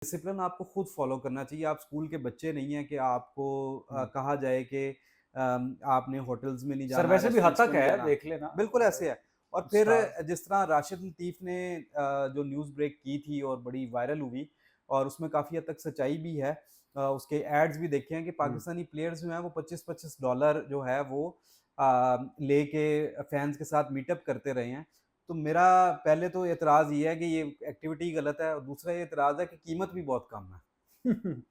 Discipline आपको खुद follow करना चाहिए। आप स्कूल के बच्चे नहीं हैं कि आपको हुँ। कहा जाए कि आपने होटल्स में नहीं सर जाना, वैसे भी हद रेस्टोरेंट्स तक में नहीं है, जाना। देख लेना बिल्कुल ऐसे है। और फिर स्टार जिस तरह राशिद लतीफ़ ने जो न्यूज़ ब्रेक की थी और बड़ी वायरल हुई और उसमें काफ़ी हद तक सच्चाई भी है। उसके एड्स भी देखे हैं कि हुँ, पाकिस्तानी प्लेयर्स जो हैं वो $25-25 जो है वो लेके फैन्स के साथ मीटअप करते रहे हैं। तो मेरा पहले तो एतराज़ ये है कि ये एक्टिविटी गलत है और दूसरा ये एतराज़ है कि कीमत भी बहुत कम है।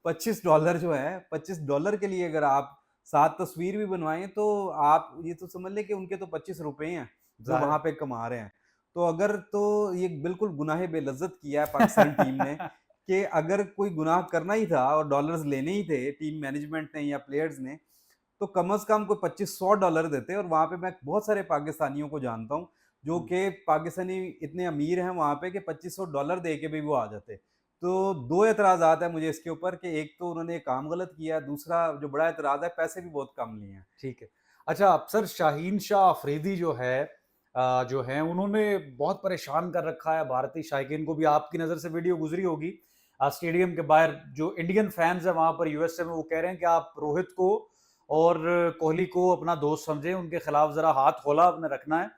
$25 जो है, $25 के लिए अगर आप 7 तस्वीर भी बनवाएँ तो आप ये तो समझ लें कि उनके तो ₹25 हैं, जो ज़ाहिर वहाँ है। पे कमा रहे हैं। तो अगर तो ये बिल्कुल गुनाहे बेइज्जत किया है पाकिस्तान टीम ने कि अगर कोई गुनाह करना ही था और डॉलर्स लेने ही थे टीम मैनेजमेंट ने या प्लेयर्स ने, तो कम से कम कोई $2500 देते और वहाँ पे मैं बहुत सारे पाकिस्तानियों को जानता हूँ, जो हुँ, कि पाकिस्तानी इतने अमीर हैं वहाँ पे कि $2500 दे के भी वो आ जाते। तो 2 एतराज़ात हैं मुझे इसके ऊपर कि एक तो उन्होंने काम गलत किया है, दूसरा जो बड़ा एतराज़ है पैसे भी बहुत कम लिए हैं। ठीक है। अच्छा अफ़सर शाहीन शाह अफ़रीदी जो हैं उन्होंने बहुत परेशान कर रखा है भारतीय शायकीन को भी आपकी नज़र से वीडियो गुज़री होगी। स्टेडियम के बाहर जो इंडियन फैन्स हैं वहाँ पर यूएसए में वो कह रहे हैं कि आप रोहित को और कोहली को अपना दोस्त समझें, उनके खिलाफ ज़रा हाथ हौला अपने रखना है।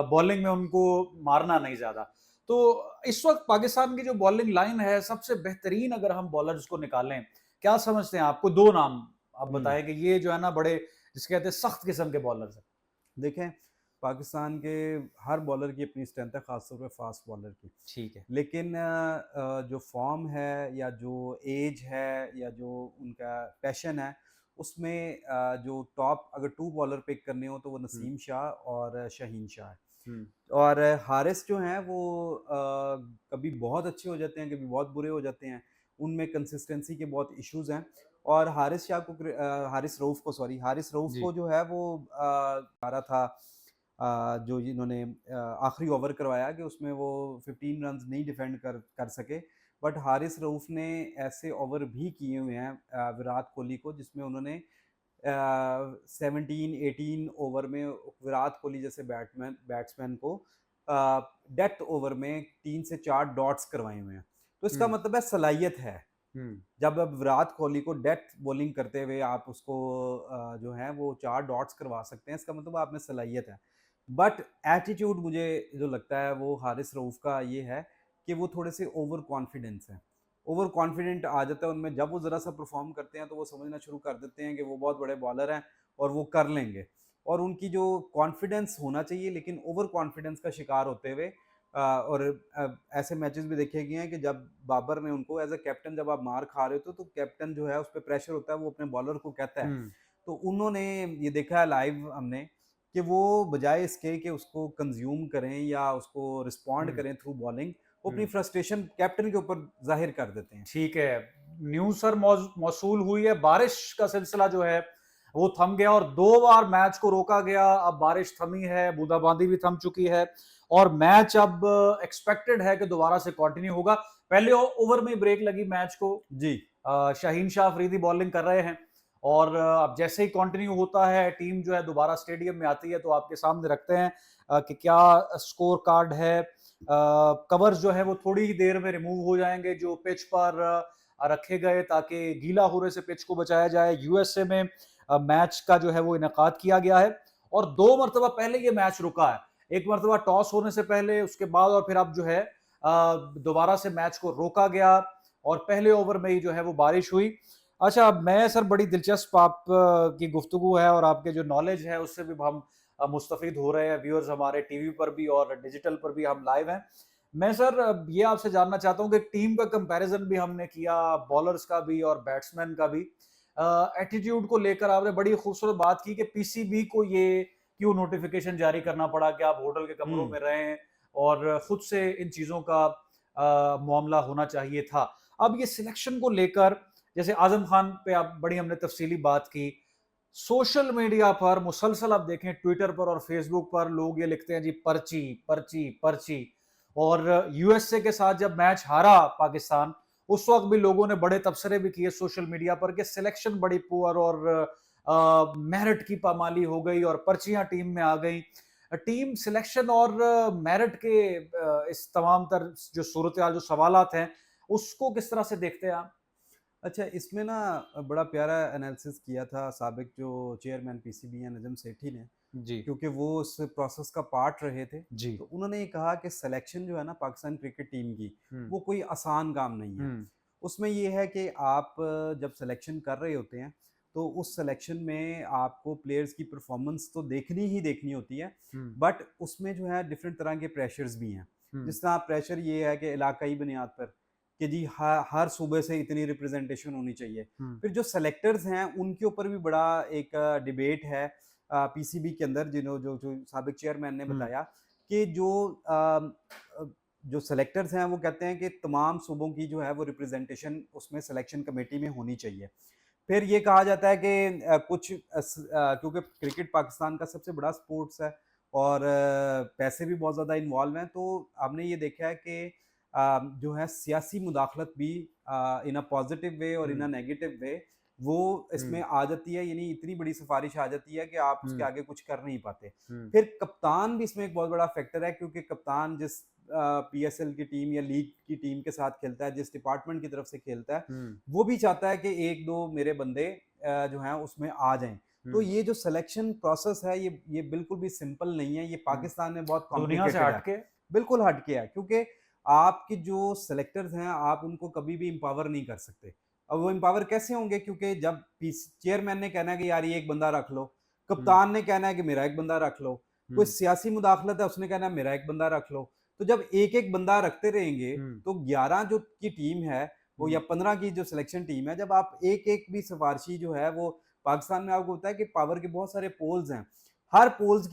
बॉलिंग में उनको मारना नहीं ज़्यादा। तो इस वक़्त पाकिस्तान की जो बॉलिंग लाइन है सबसे बेहतरीन अगर हम बॉलर्स को निकालें, क्या समझते हैं आपको 2 नाम आप हुँ। बताएँ कि ये जो है ना बड़े जिसे कहते हैं सख्त किस्म के बॉलर्स हैं। देखें, पाकिस्तान के हर बॉलर की अपनी स्ट्रेंथ है, ख़ास तौर पे फ़ास्ट बॉलर की। ठीक है। लेकिन जो फ़ॉर्म है या जो ऐज है या जो उनका पैशन है, उसमें जो टॉप अगर 2 बॉलर पिक करने हो तो वो हुँ, नसीम शाह और शाहीन शाह है। हुँ, और हारिस जो हैं वो कभी बहुत अच्छे हो जाते हैं, कभी बहुत बुरे हो जाते हैं। उनमें कंसिस्टेंसी के बहुत इश्यूज़ हैं और हारिस रऊफ़ जी। को जो है वो आ रहा था जो इन्होंने आखिरी ओवर करवाया कि उसमें वो 15 रन्स नहीं डिफेंड कर कर सके। बट हारिस रऊफ़ ने ऐसे ओवर भी किए हुए हैं विराट कोहली को जिसमें उन्होंने 17-18 ओवर में विराट कोहली जैसे बैट्समैन को डेथ ओवर में 3 से 4 डॉट्स करवाए हुए हैं। तो इसका हुँ, मतलब है सलाहियत है। हुँ, जब अब विराट कोहली को डेथ बॉलिंग करते हुए आप उसको जो है वो 4 डॉट्स करवा सकते हैं, इसका मतलब आप में सलाहियत है। बट एटीट्यूड मुझे जो लगता है वो हारिस रऊफ़ का ये है कि वो थोड़े से ओवर कॉन्फिडेंस हैं। ओवर कॉन्फिडेंट आ जाता है उनमें, जब वो ज़रा-सा परफ़ॉर्म करते हैं तो वो समझना शुरू कर देते हैं कि वो बहुत बड़े बॉलर हैं और वो कर लेंगे। और उनकी जो कॉन्फिडेंस होना चाहिए लेकिन ओवर कॉन्फिडेंस का शिकार होते हुए और ऐसे मैचेस भी देखे गए हैं कि जब बाबर ने उनको एज़ अ कैप्टन जब आप मार खा रहे हो तो कैप्टन जो है उस पे प्रेशर होता है, वो अपने बॉलर को कहता है। हुँ, तो उन्होंने ये देखा है लाइव हमने कि वो बजाय इसके कि उसको कंज़्यूम करें या उसको रिस्पॉन्ड हुँ, करें थ्रू बॉलिंग, वो अपनी हुँ। फ्रस्ट्रेशन कैप्टन के ऊपर ज़ाहिर कर देते हैं। ठीक है। न्यूज़ सर मौसूल हुई है, बारिश का सिलसिला जो है, वो थम गया और 2 बार मैच को रोका गया, अब बारिश थमी है, बूंदाबांदी भी थम चुकी है और मैच अब एक्सपेक्टेड है कि दोबारा से कंटिन्यू होगा। पहले ओवर में ही ब्रेक लगी मैच को। जी। शाहीन शाह अफरीदी बॉलिंग कर रहे हैं और अब जैसे ही कंटिन्यू होता है, टीम जो है दोबारा स्टेडियम में आती है, तो आपके सामने रखते हैं कि क्या स्कोर कार्ड है। कवर्स जो है वो थोड़ी ही देर में रिमूव हो जाएंगे जो पिच पर रखे गए ताकि गीला होने से पिच को बचाया जाए। यूएसए में मैच का जो है वो इनकाद किया गया है और 2 मरतबा पहले ये मैच रुका है। एक मरतबा टॉस होने से पहले, उसके बाद और फिर अब जो है दोबारा से मैच को रोका गया और पहले ओवर में ही जो है वो बारिश हुई। अच्छा, मैं सर बड़ी दिलचस्प आप की गुफ्तगू है और आपके जो नॉलेज है उससे भी हम मुस्तफ़ीद हो रहे हैं। व्यूअर्स हमारे टीवी पर भी और डिजिटल पर भी हम लाइव हैं। मैं सर ये आपसे जानना चाहता हूँ कि टीम का कंपैरिजन भी हमने किया, बॉलर्स का भी और बैट्समैन का भी। एटीट्यूड को लेकर आपने बड़ी खूबसूरत बात की कि पीसीबी को ये क्यों नोटिफिकेशन जारी करना पड़ा कि आप होटल के कमरों हुँ। में रहें और खुद से इन चीज़ों का मामला होना चाहिए था। अब ये सिलेक्शन को लेकर जैसे आज़म खान पे आप बड़ी हमने तफसीली बात की। सोशल मीडिया पर मुसलसल आप देखें ट्विटर पर और फेसबुक पर लोग ये लिखते हैं जी पर्ची, पर्ची, पर्ची और यूएसए के साथ जब मैच हारा पाकिस्तान, उस वक़्त भी लोगों ने बड़े तबसरे भी किए सोशल मीडिया पर कि सिलेक्शन बड़ी पुअर और मेरिट की पामाली हो गई और पर्चियाँ टीम में आ गईं। टीम सिलेक्शन और मेरिट के इस तमाम तर जो सूरत-हाल जो सवालात हैं, उसको किस तरह से देखते हैं आप? अच्छा, इसमें ना बड़ा प्यारा एनालिसिस किया था साबिक जो चेयरमैन पीसीबी हैं नजम सेठी ने, जी, क्योंकि वो उस प्रोसेस का पार्ट रहे थे। जी। तो उन्होंने ये कहा कि सिलेक्शन जो है ना पाकिस्तान क्रिकेट टीम की, हुँ, वो कोई आसान काम नहीं है। हुँ, उसमें ये है कि आप जब सिलेक्शन कर रहे होते हैं, तो उस सिलेक्शन में आपको प्लेयर्स की परफॉर्मेंस तो देखनी ही देखनी होती है, हुँ, बट उसमें जो है डिफरेंट तरह के प्रेशर्स भी हैं। हुँ, जिस तरह प्रेशर ये है कि इलाकाई बुनियाद पर कि जी हर सूबे से इतनी रिप्रेजेंटेशन होनी चाहिए। हुँ, फिर जो सेलेक्टर्स हैं उनके ऊपर भी बड़ा एक डिबेट है पीसीबी के अंदर, जिन्हों जो जो साबिक चेयरमैन ने हुँ, बताया कि जो सेलेक्टर्स हैं वो कहते हैं कि तमाम सूबों की जो है वो रिप्रेजेंटेशन उसमें सिलेक्शन कमेटी में होनी चाहिए। फिर ये कहा जाता है कि क्योंकि क्रिकेट पाकिस्तान का सबसे बड़ा स्पोर्ट्स है और पैसे भी बहुत ज़्यादा इन्वॉल्व हैं, तो हमने ये देखा है कि जो है सियासी मुदाखलत भी इन अ पॉजिटिव वे और इन अ हुँ, नेगेटिव वे वो इसमें हुँ, आ जाती है, यानी इतनी बड़ी सिफारिश आ जाती है कि आप उसके हुँ, आगे कुछ कर नहीं पाते। हुँ, फिर कप्तान भी इसमें एक बहुत बड़ा फैक्टर है, क्योंकि कप्तान जिस पीएसएल की टीम या लीग की टीम के साथ खेलता है, जिस डिपार्टमेंट की तरफ से खेलता है, हुँ, वो भी चाहता है कि 1-2 मेरे बंदे जो हैं उसमें आ जाएँ। तो हुँ, ये जो सिलेक्शन प्रोसेस है ये बिल्कुल भी सिंपल नहीं है, ये हुँ। पाकिस्तान में बहुत दुनिया से कॉम्प्लिकेटेड हट है। के बिल्कुल हट के है, क्योंकि आपके जो सेलेक्टर्स हैं, आप उनको कभी भी एम्पावर नहीं कर सकते। अब वो एम्पावर कैसे होंगे? क्योंकि जब पीस चेयरमैन ने कहना है कि यार ये एक बंदा रख लो, हुँ, कप्तान ने कहना है कि मेरा एक बंदा रख लो, कोई हुँ, सियासी मुदाखलत है उसने कहना है मेरा एक बंदा रख लो। तो जब एक-एक बंदा रखते रहेंगे, हुँ, तो 11 जो की टीम है वो या हुँ, 15 की जो सिलेक्शन टीम है, जब आप एक-एक भी सिफारिशी जो है वो पाकिस्तान में आपको होता है कि पावर के बहुत सारे पोल्स हैं। हर पोल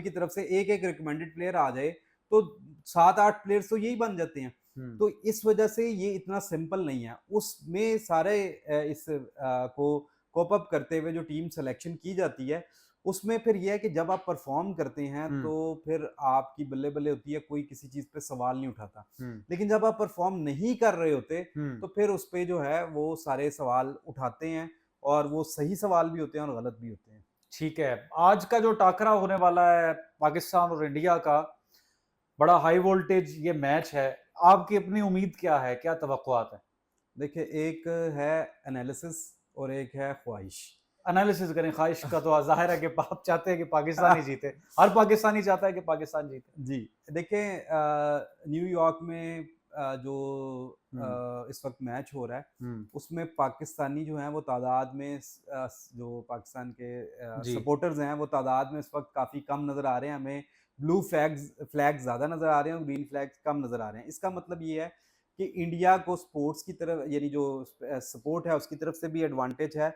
की तरफ से एक-एक रिकमेंडेड प्लेयर आ जाए, तो 7-8 प्लेयर्स तो यही बन जाते हैं। हुँ, तो इस वजह से ये इतना सिंपल नहीं है। उसमें सारे को कोप अप करते हुए जो टीम सिलेक्शन की जाती है, उसमें फिर ये है कि जब आप परफ़ॉर्म करते हैं, हुँ, तो फिर आपकी बल्ले-बल्ले होती है, कोई किसी चीज़ पे सवाल नहीं उठाता। हुँ, लेकिन जब आप परफ़ॉर्म नहीं कर रहे होते, हुँ। तो फिर उस पे जो है वो सारे सवाल उठाते हैं, और वो सही सवाल भी होते हैं और गलत भी होते हैं। ठीक है। आज का जो टाकरा होने वाला है पाकिस्तान और इंडिया का, बड़ा हाई वोल्टेज ये मैच है। आपकी अपनी उम्मीद क्या है? क्या तवक्कुआत है? देखिए, एक है एनालिसिस और एक है ख्वाहिश। एनालिसिस करें, ख़्वाहिश का तो ज़ाहिर है कि आप चाहते हैं कि पाकिस्तान ही जीते। हर पाकिस्तानी चाहता है कि पाकिस्तान जीते। जी, देखें न्यूयॉर्क में जो हुँ, इस वक़्त मैच हो रहा है, हुँ। उसमें पाकिस्तानी जो हैं वो तादाद में जो पाकिस्तान के जी। सपोर्टर्स हैं वो तादाद में इस वक़्त काफ़ी कम नज़र आ रहे हैं। हमें ब्लू फ्लैग्स ज़्यादा नज़र आ रहे हैं और ग्रीन फ्लैग्स कम नज़र आ रहे हैं। इसका मतलब ये है कि इंडिया को स्पोर्ट्स की तरफ, यानी जो सपोर्ट है उसकी तरफ से भी एडवांटेज है,